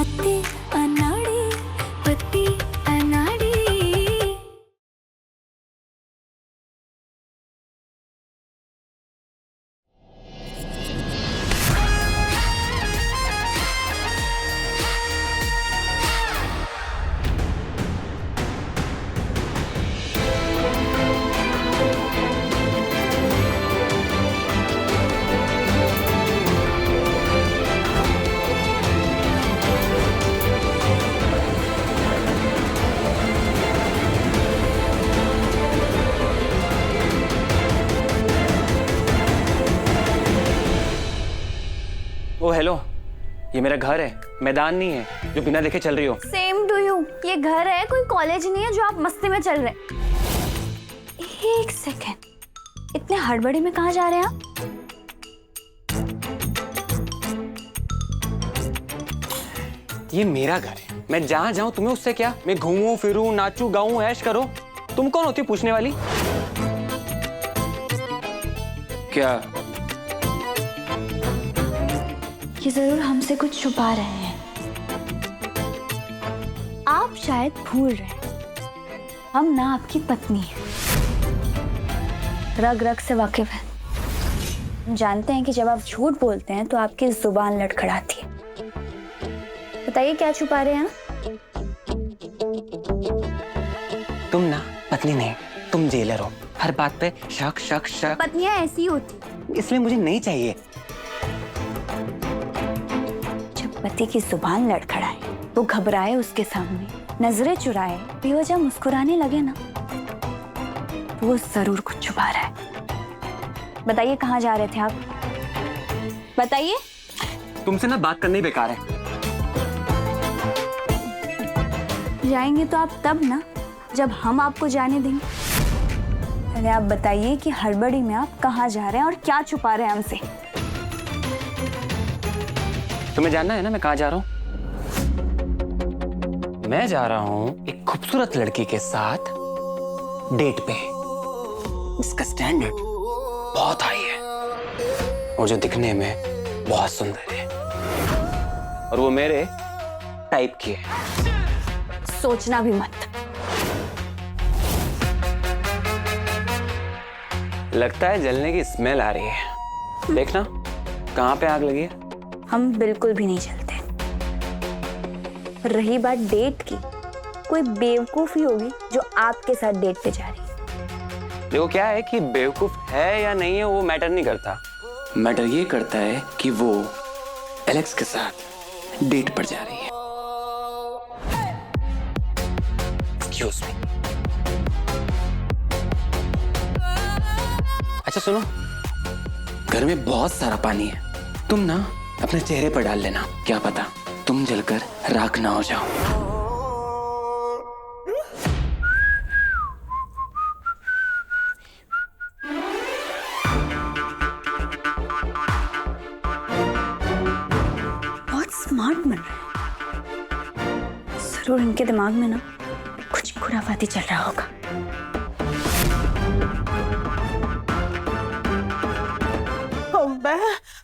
पत्ती अनाड़ी, पत्ती अनाड़ी। ओ हेलो, ये मेरा घर है, मैदान नहीं है जो बिना देखे चल रही हो। Same to you. ये घर है, कोई कॉलेज नहीं है जो आप मस्ती में चल रहे। एक सेकेंड, इतने हड़बड़ी में कहाँ जा रहे हैं आप? ये मेरा घर है, मैं जहाँ जाऊँ तुम्हें उससे क्या? मैं घूमूं फिरूं, नाचूं गाऊं, ऐश करो। तुम कौन होती पूछने वाली? क्या? ये जरूर हमसे कुछ छुपा रहे हैं। आप शायद भूल रहे हैं, हम ना आपकी पत्नी हैं, रग रग से वाकिफ हैं। हम जानते हैं कि जब आप झूठ बोलते हैं तो आपकी जुबान लड़खड़ाती है। बताइए क्या छुपा रहे हैं? तुम ना पत्नी नहीं, तुम जेलर हो। हर बात पे शक शक शक। पत्नियां ऐसी होती, इसलिए मुझे नहीं चाहिए। पति की जुबान लड़खड़ाए, वो घबराए उसके सामने, नजरें चुराए, बेवजह मुस्कुराने लगे ना, तो वो जरूर कुछ छुपा रहा है। बताइए कहाँ जा रहे थे आप? बताइए। तुमसे ना बात करनी बेकार है। जाएंगे तो आप तब ना जब हम आपको जाने देंगे। पहले आप बताइए कि हड़बड़ी में आप कहाँ जा रहे हैं और क्या छुपा रहे हैं हमसे। तुम्हें जानना है ना मैं कहाँ जा रहा हूँ? मैं जा रहा हूँ एक खूबसूरत लड़की के साथ डेट पे। इसका स्टैंडर्ड बहुत हाई है और जो दिखने में बहुत सुंदर है और वो मेरे टाइप की है। सोचना भी मत। लगता है जलने की स्मेल आ रही है। देखना कहाँ पे आग लगी है। हम बिल्कुल भी नहीं चलते। रही बात डेट की, कोई बेवकूफी होगी जो आपके साथ डेट पे जा रही है। देखो क्या है कि बेवकूफ है या नहीं है वो मैटर नहीं करता। मैटर ये करता है कि वो एलेक्स के साथ डेट पर जा रही है। Excuse me. अच्छा सुनो, घर में बहुत सारा पानी है, तुम ना अपने चेहरे पर डाल लेना, क्या पता तुम जलकर राख ना हो जाओ। बहुत स्मार्ट बन रहा है। जरूर इनके दिमाग में ना कुछ खुराफाती चल रहा होगा।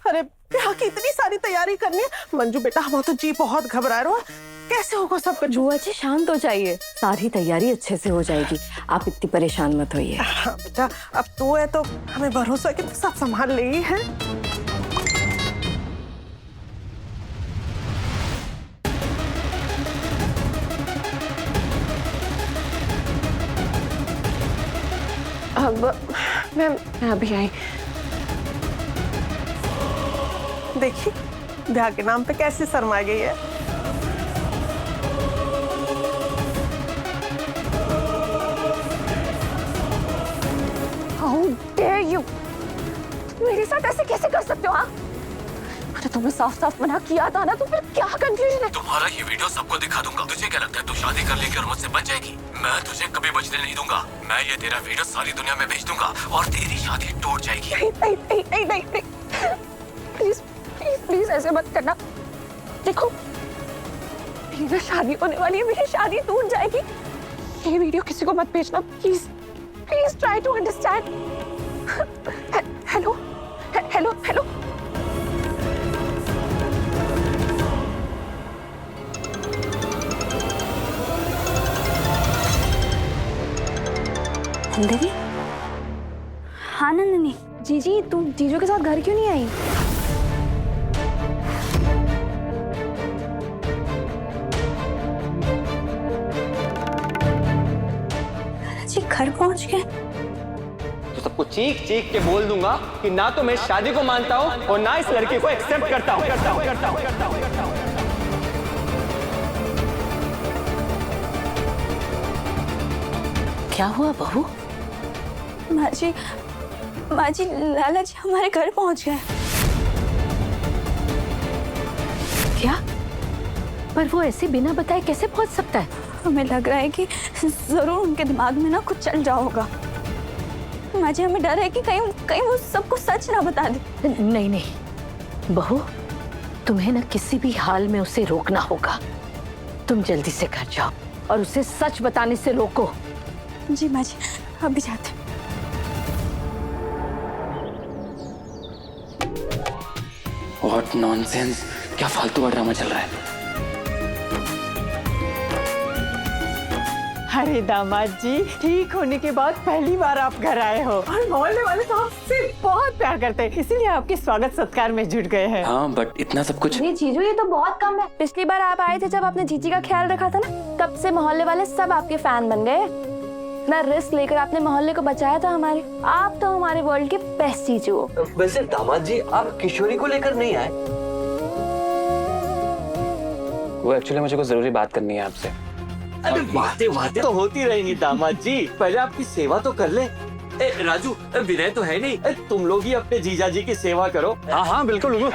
अरे ब्याह की इतनी सारी तैयारी करनी है। मंजू बेटा हम तो जी बहुत घबरा रहा है, कैसे होगा सब कुछ? बुआ जी शांत हो जाइए, सारी तैयारी अच्छे से हो जाएगी, आप इतनी परेशान मत होइए। हाँ बेटा, अब तू है तो हमें भरोसा है कि तू सब संभाल लेगी है। अब मैं अभी आई। देखिए ब्याह के नाम पे कैसे शर्मा गई है। How dare you! मेरे साथ ऐसे कैसे कर सकते हो आप? मैंने तुम्हें साफ साफ मना किया था ना, तो फिर क्या कंफ्यूजन है? तुम्हारा ये वीडियो सबको दिखा दूंगा। तुझे क्या लगता है तू शादी कर लेगी और मुझसे बच जाएगी? मैं तुझे कभी बचने नहीं दूंगा। मैं ये तेरा वीडियो सारी दुनिया में भेज दूंगा और तेरी शादी टूट जाएगी। नहीं नहीं नहीं नहीं नहीं, प्लीज प्लीज प्लीज ऐसे मत करना। देखो मेरी शादी होने वाली है, मेरी शादी टूट जाएगी। ये वीडियो किसी को मत भेजना please. Please try to understand. Hello hello hello. Nandini? हाँ नंदिनी। जीजी तू जीजू के साथ घर क्यों नहीं आई? जी घर पहुंच गए? तो सबको चीख चीख के बोल दूंगा कि ना तो मैं शादी को मानता हूँ और ना इस लड़के को एक्सेप्ट करता हूँ। क्या हुआ बहू? माँ जी लाला जी हमारे घर पहुंच गए। क्या? पर वो ऐसे बिना बताए कैसे पहुंच सकता है? हमें लग रहा है कि जरूर उनके दिमाग में ना कुछ चल रहा होगा। माँ जी हमें डर है कि कहीं वो सबको सच ना बता दे। नहीं नहीं बहू, तुम्हें ना किसी भी हाल में उसे रोकना होगा। तुम जल्दी से घर जाओ और उसे सच बताने से रोको। जी माँ जी अभी जाते हैं। What nonsense! क्या फालतू का ड्रामा चल रहा है? अरे दामाद जी, ठीक होने के बाद पहली बार आप घर आए हो और मोहल्ले वाले तो आपसे बहुत प्यार करते हैं, इसीलिए आपके स्वागत सत्कार में जुट गए हैं। हाँ, बट इतना सब कुछ। अरे जीजू ये तो बहुत कम है। पिछली बार आप आए थे जब आपने जीजी का ख्याल रखा था ना, तब से मोहल्ले वाले सब आपके फैन बन गए। इतना रिस्क लेकर आपने मोहल्ले को बचाया था हमारे। आप तो हमारे वर्ल्ड के बेस्ट जीजू हो। वैसे दामाद जी आप किशोरी को लेकर नहीं आए? वो एक्चुअली मुझे कुछ जरूरी बात करनी है आपसे। अरे बातें तो होती रहेंगी दामाद जी, पहले आपकी सेवा तो कर ले। राजू, विनय तो है नहीं, तुम लोग ही अपने जीजा जी की सेवा करो। हाँ बिल्कुल बिल्कुल।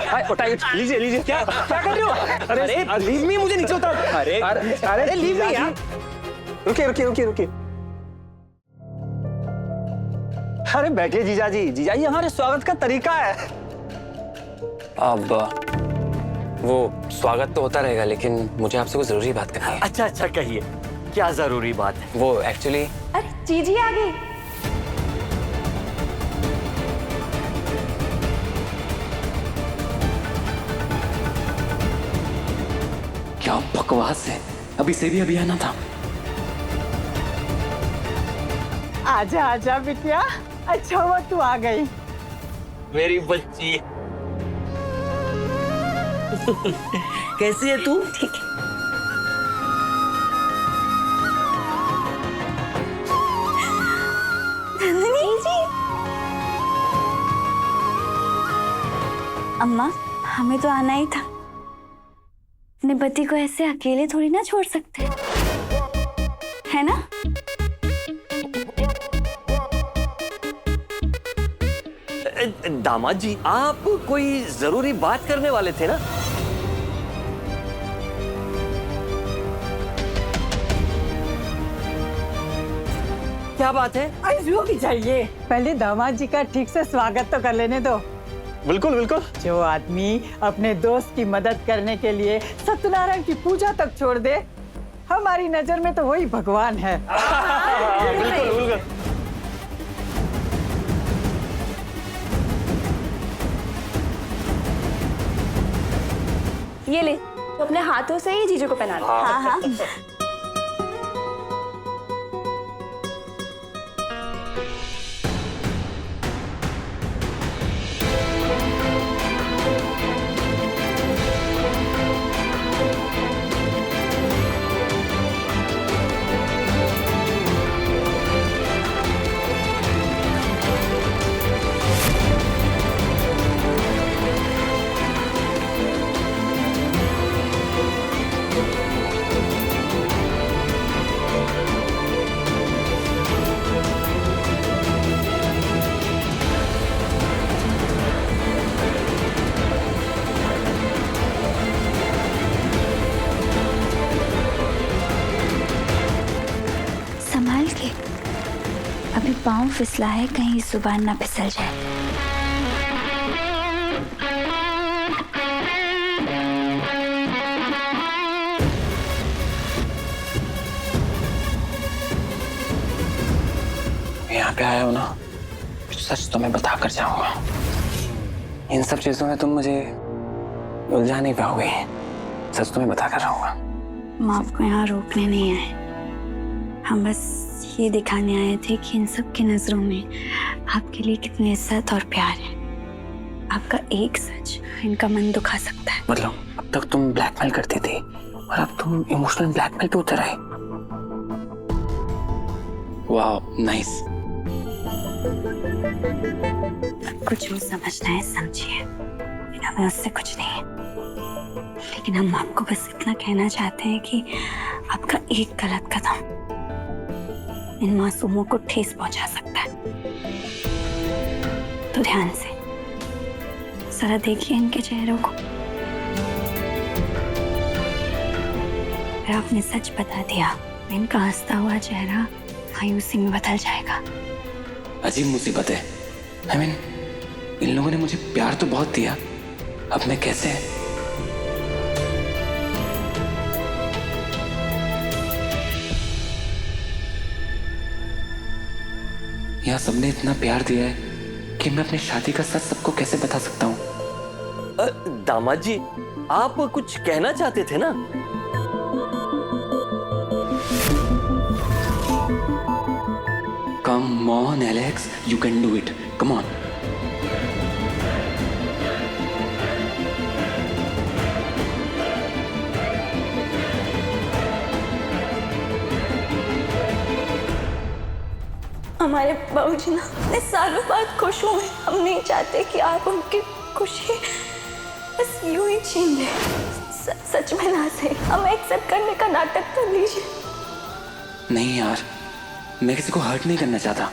लीजिए। क्या कर रहे हो? अरे लीव मी, मुझे नीचे उतार। अरे लीव मी यार। रुकिए। अरे बैठिए जीजाजी, हमारे स्वागत का तरीका है। अब वो स्वागत तो होता रहेगा, लेकिन मुझे आपसे कुछ जरूरी बात करनी है। अच्छा कहिए, क्या जरूरी बात है? वो एक्चुअली अरे जीजी आ गई। क्या बकवास है, अभी से भी अभी आना था। आजा बिटिया, अच्छा हुआ तू आ गई। मेरी बच्ची कैसी है तू? ठीक है। नंदिनी जी। अम्मा हमें तो आना ही था। अपने पति को ऐसे अकेले थोड़ी ना छोड़ सकते, है ना? दामाद जी, आप कोई जरूरी बात करने वाले थे ना? क्या बात है? जो भी चाहिए, पहले दामाद जी का ठीक से स्वागत तो कर लेने दो। बिल्कुल। जो आदमी अपने दोस्त की मदद करने के लिए सत्यनारायण की पूजा तक छोड़ दे, हमारी नजर में तो वही भगवान है। बिल्कुल। ये ले, तो अपने हाथों से ही जीजू को पहना ले। हाँ। अभी पाँव फिसला है, कहीं जुबान ना फिसल जाए। यहाँ पे आया हो ना, सच तो मैं बता कर जाऊंगा। इन सब चीजों में तुम मुझे उलझा नहीं पाओगे। सच तो मैं बता कर जाऊंगा। हम आपको यहाँ रोकने नहीं आए, हम बस ये दिखाने आए थे कि इन सब की नजरों में आपके लिए कितनी इज्जत और प्यार है। आपका एक सच इनका मन दुखा सकता है। मतलब अब तक तुम ब्लैकमेल करती थी और अब तुम इमोशनल ब्लैकमेल पे उतर आए। वाह, नाइस। आपको जो समझना है समझिए, हमें उससे कुछ नहीं है, लेकिन हम आपको बस इतना कहना चाहते हैं कि आपका एक गलत कदम इन मासूमों को ठेस पहुंचा सकता है। तो ध्यान से जरा देखिए इनके चेहरों को। अगर आपने सच बता दिया, इनका हंसता हुआ चेहरा मायूसी में बदल जाएगा। अजीब मुसीबत है। I mean, इन लोगों ने मुझे प्यार तो बहुत दिया, अब मैं कैसे? यहाँ सबने इतना प्यार दिया है कि मैं अपनी शादी का सच सबको कैसे बता सकता हूँ? दामाद जी, आप कुछ कहना चाहते थे ना? Come on, Alex, you can do it. Come on. हमारे बाबूजी ना इतने सालों बाद खुश हुए। हम नहीं चाहते कि आप उनकी खुशी बस यूं ही छीन लें। सच में ना से हमें एक्सेप्ट करने का नाटक कर लीजिए। नहीं यार, मैं किसी को हर्ट नहीं करना चाहता।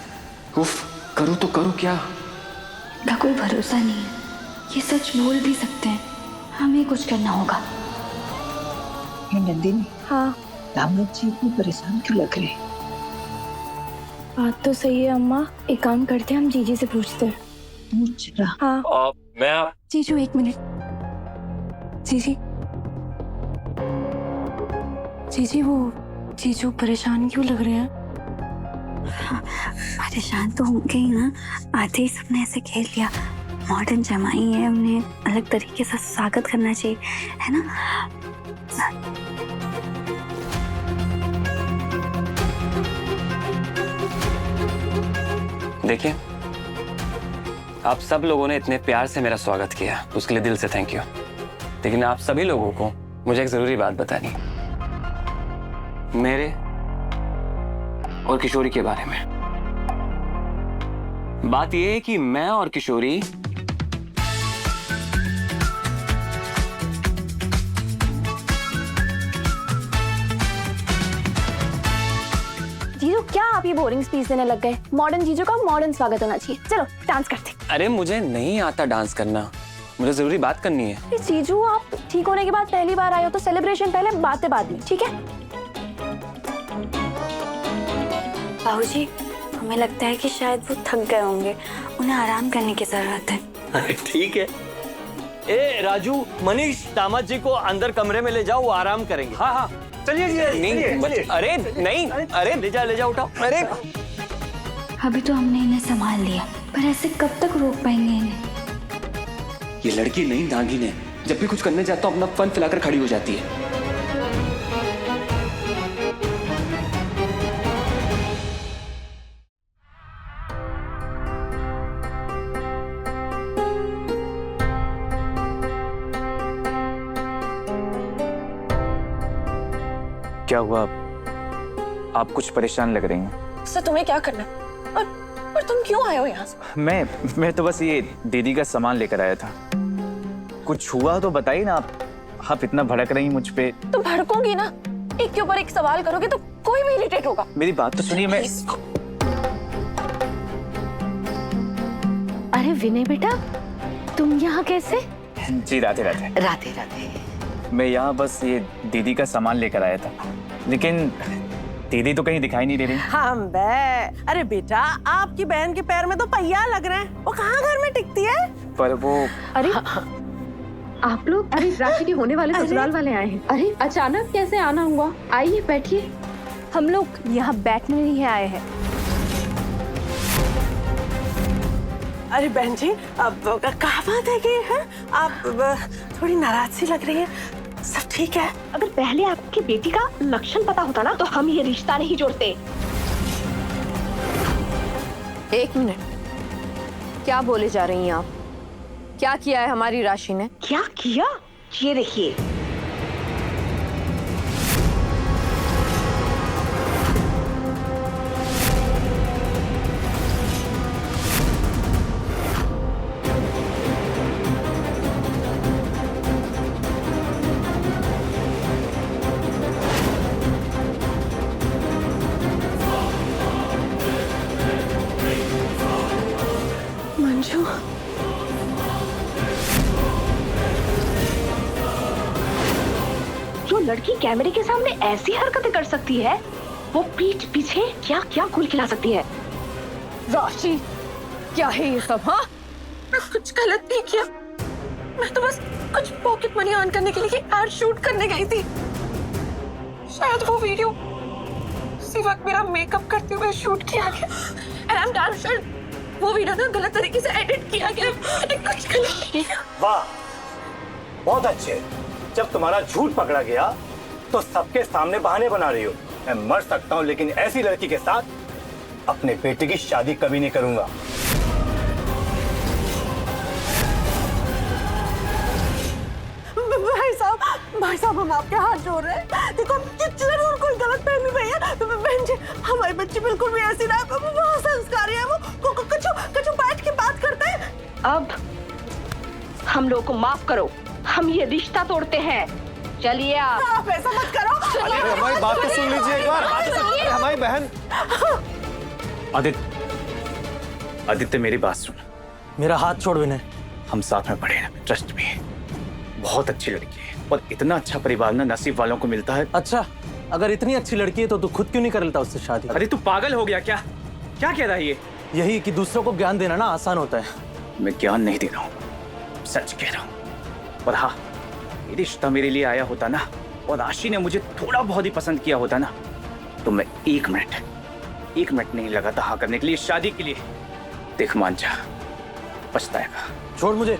उफ, करूँ तो करूँ क्या? का कोई भरोसा नहीं है, ये सच बोल भी सकते हैं, हमें कुछ करना होगा। नंदिनी, हाँ दामाद जी इतने परेशान क्यों लग रहे हैं? बात तो सही है अम्मा, एक काम करते हैं, हम जीजी से पूछते हैं। पूछ रहा। हाँ मैं जीजू एक मिनट। जीजी जीजी, वो जीजू परेशान क्यों लग रहे हैं? परेशान तो होंगे ही ना, आते ही सबने ऐसे खेल लिया। मॉडर्न जमाई है, उन्हें अलग तरीके से स्वागत करना चाहिए, है ना? देखिए, आप सब लोगों ने इतने प्यार से मेरा स्वागत किया, उसके लिए दिल से थैंक यू। लेकिन आप सभी लोगों को मुझे एक जरूरी बात बतानी, मेरे और किशोरी के बारे में। बात यह है कि मैं और किशोरी जीजू, क्या आप ये बोरिंग स्पीच देने लग गए? मॉडर्न जीजू का मॉडर्न स्वागत होना चाहिए। चलो डांस करते। अरे मुझे नहीं आता डांस करना, मुझे जरूरी बात करनी है। जीजू, आप ठीक होने के बाद पहली बार आए हो तो सेलिब्रेशन पहले, बातें बाद में, ठीक है? बाबूजी, हमें लगता है कि शायद वो थक गए होंगे, उन्हें आराम करने की जरूरत है। ठीक है। ए राजू, मनीष, दामाद जी को अंदर कमरे में ले जाओ, वो आराम करेंगे। हाँ हाँ, चलिए अरे नहीं, अरे ले जा उठाओ। अरे अभी तो हमने इन्हें संभाल लिया, पर ऐसे कब तक रोक पाएंगे इन्हें? ये लड़की नहीं नागिन है, जब भी कुछ करने जाता हूँ अपना फन फैलाकर खड़ी हो जाती है। क्या हुआ? आप कुछ परेशान लग रही हैं। सर, तुम्हें क्या करना है? और तुम क्यों आए हो यहाँ से? मैं तो बस ये दीदी का सामान लेकर आया था। कुछ हुआ तो बताइए ना। आप इतना भड़क रही हैं मुझ पे। तुम भड़कोगी ना, एक के ऊपर एक सवाल करोगे तो कोई भी इरिटेट होगा। मेरी बात तो सुनिए। मैं अरे विनय बेटा, तुम यहाँ कैसे? जी राधे राधे। राधे राधे। मैं यहाँ बस ये दीदी का सामान लेकर आया था, लेकिन दीदी तो कहीं दिखाई नहीं दे रही। हाँ बे, अरे बेटा, आपकी बहन के पैर में तो पहिया लग रहे हैं, वो कहाँ घर में टिकती है? पर वो अरे आप लोग, अरे राखी के होने वाले ससुराल वाले आए हैं। अरे अचानक कैसे आना हुआ? आइए बैठिए। हम लोग यहाँ बैठने नहीं आए हैं। अरे बहन जी, अब कहाँ बात है कि है? आप थोड़ी नाराज सी लग रही है। सब ठीक है। अगर पहले आपकी बेटी का लक्षण पता होता ना तो हम ये रिश्ता नहीं जोड़ते। एक मिनट, क्या बोले जा रही हैं आप? क्या किया है हमारी राशि ने? क्या किया? ये देखिए। मंजू, जो लड़की कैमरे के सामने ऐसी हरकतें कर सकती है, वो पीठ पीछे क्या क्या गुल खिला सकती है। राशि, क्या है ये सब? हाँ, मैं कुछ गलत नहीं किया। मैं तो बस कुछ पॉकेट मनी अर्न करने के लिए एड शूट करने गई थी। शायद वो वीडियो उसी वक्त मेरा मेकअप करते हुए शूट किया गया। And I'm damn sure वो वीडियो ना गलत तरीके से एडिट किया गया। मैंने कुछ गलत नहीं किया। वाह, बहुत अच्छे। जब तुम्हारा झूठ पकड़ा गया तो सबके सामने बहाने बना रही हो। मैं मर सकता हूँ लेकिन ऐसी लड़की के साथ अपने बेटे की शादी कभी नहीं करूंगा। भाई साहब हम आपके हाथ जोड़ रहे हैं। देखो जरूर कोई गलत फहमी भई है। बहन जी, हमारी बच्ची बिल्कुल भी ऐसी ना, बहुत संस्कारी है वो। कछु बैठ के बात करते हैं। अब हम लोग को माफ करो, हम ये रिश्ता तोड़ते हैं। चलिए आप ऐसा मत करो। अरे हमारी बात तो सुन लीजिए एक बार। हमारी बहन। आदित्य मेरी बात सुन, मेरा हाथ छोड़ विनय। हम साथ में पढ़े हैं, ट्रस्ट में। बहुत अच्छी लड़की है और इतना अच्छा परिवार ना नसीब वालों को मिलता है। अच्छा, अगर इतनी अच्छी लड़की है तो तू खुद क्यों नहीं कर लेता उससे शादी? अरे तू पागल हो गया क्या? क्या कह रहा है ये? यही कि दूसरों को ज्ञान देना ना आसान होता है। मैं ज्ञान नहीं दे रहा हूँ, सच कह रहा हूँ। पर हाँ, ये रिश्ता मेरे लिए आया होता ना और राशि ने मुझे थोड़ा बहुत ही पसंद किया होता ना, तो मैं एक मिनट नहीं लगा था हाँ करने के लिए, शादी के लिए। देख मान जा, पछताएगा। छोड़ मुझे।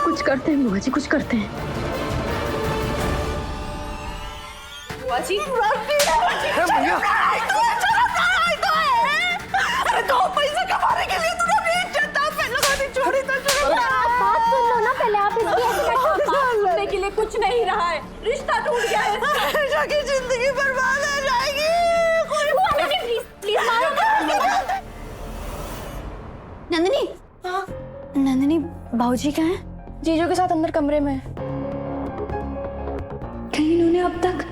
कुछ करते हैं बुआ जी, कुछ करते हैं। बुआ जी, अरे दो पैसे कमाने के लिए तूने अपनी इज्जत पे लगा दी। छोड़ी तो बात सुन लो ना पहले। आप इसकी ऐसे बात सुनने के लिए कुछ नहीं रहा है। रिश्ता टूट गया है। आयशा की जिंदगी बर्बाद हो जाएगी। प्लीज प्लीज मारो। नंदिनी, नंदिनी बाबूजी कहाँ हैं? जीजू के साथ अंदर कमरे में। कहीं इन्होंने अब तक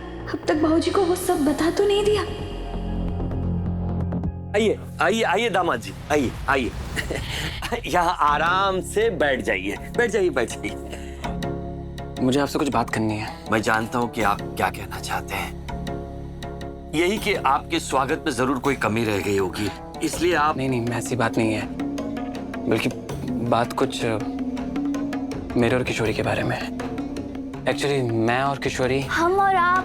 बाबूजी को वो सब बता तो नहीं दिया? आइए आइए आइए दामाद जी, आइए आइए। यहाँ आराम से बैठ जाइए। मुझे आपसे कुछ बात करनी है। मैं जानता हूँ कि आप क्या कहना चाहते हैं। यही कि आपके स्वागत में जरूर कोई कमी रह गई होगी, इसलिए आप। नहीं, ऐसी बात नहीं है, बल्कि बात कुछ मेरे और किशोरी के बारे में है। एक्चुअली मैं और किशोरी, हम और आप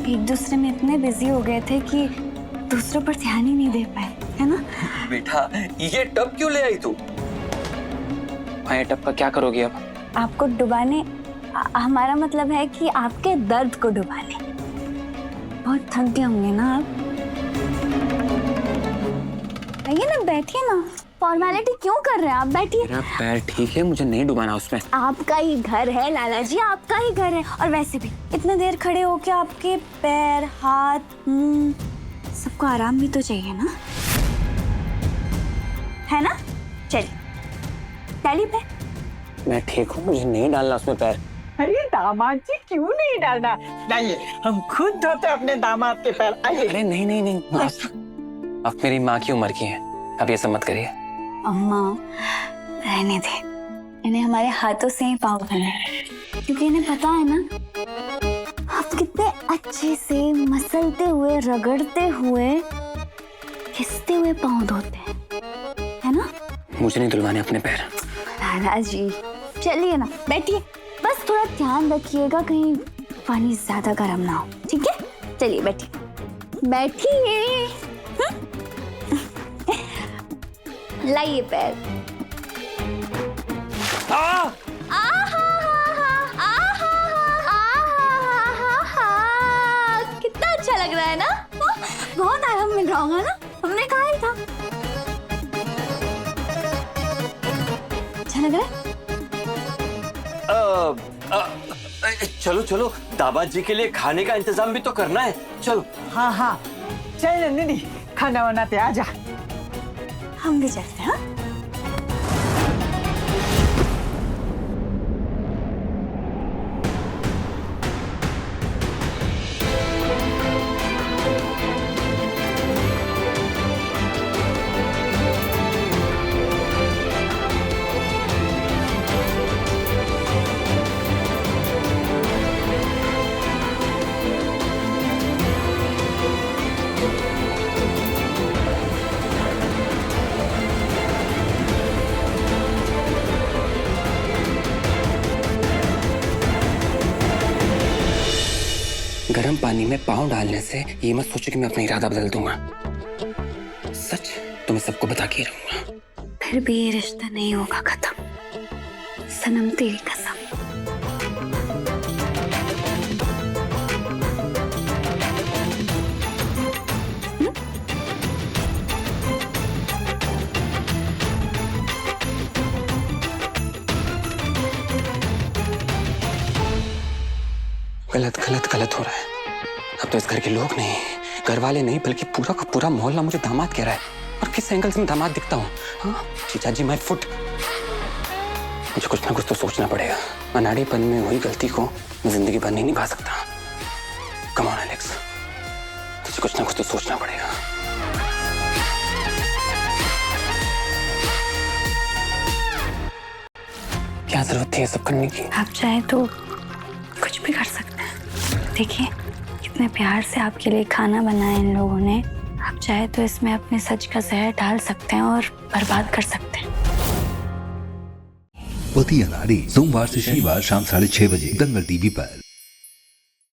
एक दूसरे में इतने बिजी हो गए थे कि दूसरों पर ध्यान ही नहीं दे पाए, है ना? बेटा, ये टब क्यों ले आई तू? ये टब का क्या करोगी अब? आपको डुबाने, हमारा मतलब है कि आपके दर्द को डुबाने। बहुत थक गए होंगे ना आप। आइए ना, बैठिए ना। फॉर्मेलिटी क्यों कर रहे हैं आप? बैठिए। मेरा पैर ठीक है, मुझे नहीं डुबाना उसमें। आपका ही घर है लाला जी, आपका ही घर है। और वैसे भी इतने देर खड़े होके आपके पैर, हाथ, मुंह, सबको आराम भी तो चाहिए ना, है ना? चलिए डालिए पैर। मैं ठीक हूँ, मुझे नहीं डालना उसमें पैर। अरे दामाद जी, क्यों नहीं डालना? डालिए, हम खुद धोते अपने दामाद के पैर। आइए। अरे नहीं, आप मेरी माँ की उम्र की हैं, अब ये सब मत करिए। अम्मा रहने दे, इन्हें हमारे हाथों से ही पाँव धोने, क्योंकि इन्हें पता है ना आप कितने अच्छे से मसलते हुए, रगड़ते हुए, घिसते हुए पाँव धोते हैं, है ना? मुझे नहीं धुलवाने अपने पैर। लाला जी चलिए ना, बैठिए, बस थोड़ा ध्यान रखिएगा कहीं पानी ज्यादा गर्म ना हो, ठीक है? चलिए बैठिए बैठिए। लाइए पैर। कितना अच्छा लग रहा है ना? बहुत आराम मिल रहा होगा ना? हमने कहा ही था। अच्छा लग रहा है? चलो चलो, दामाद जी के लिए खाने का इंतजाम भी तो करना है। चलो। हाँ हाँ, चल नंदिनी, खाना बनाते आजा। हम भी चलते हैं। हाँ? गर्म पानी में पाँव डालने से ये मत सोचो कि मैं अपना इरादा बदल दूंगा। सच तो मैं सबको बता के रहूंगा। फिर भी ये रिश्ता नहीं होगा खत्म, सनम तेरी कसम। गलत गलत गलत हो रहा है। अब तो इस घर के लोग नहीं, घर वाले नहीं, बल्कि पूरा का पूरा मोहल्ला मुझे दामाद कह रहा है। और किस एंगल से मैं दामाद दिखता हूँ? हाँ जीजा जी, माय फुट। मुझे कुछ ना कुछ तो सोचना पड़ेगा। अनाड़ीपन में वही गलती को मैं जिंदगी भर नहीं निभा सकता। कम ऑन एलेक्स, तुझे कुछ ना कुछ तो सोचना पड़ेगा। क्या जरूरत थी ये सब करने की? आप चाहे तो कुछ भी कर सकते हैं। देखिए कितने प्यार से आपके लिए खाना बनाया इन लोगों ने। आप चाहे तो इसमें अपने सच का जहर डाल सकते हैं और बर्बाद कर सकते हैं। पति अनाड़ी, सोमवार से शनिवार शाम 6:30 बजे दंगल टीवी पर।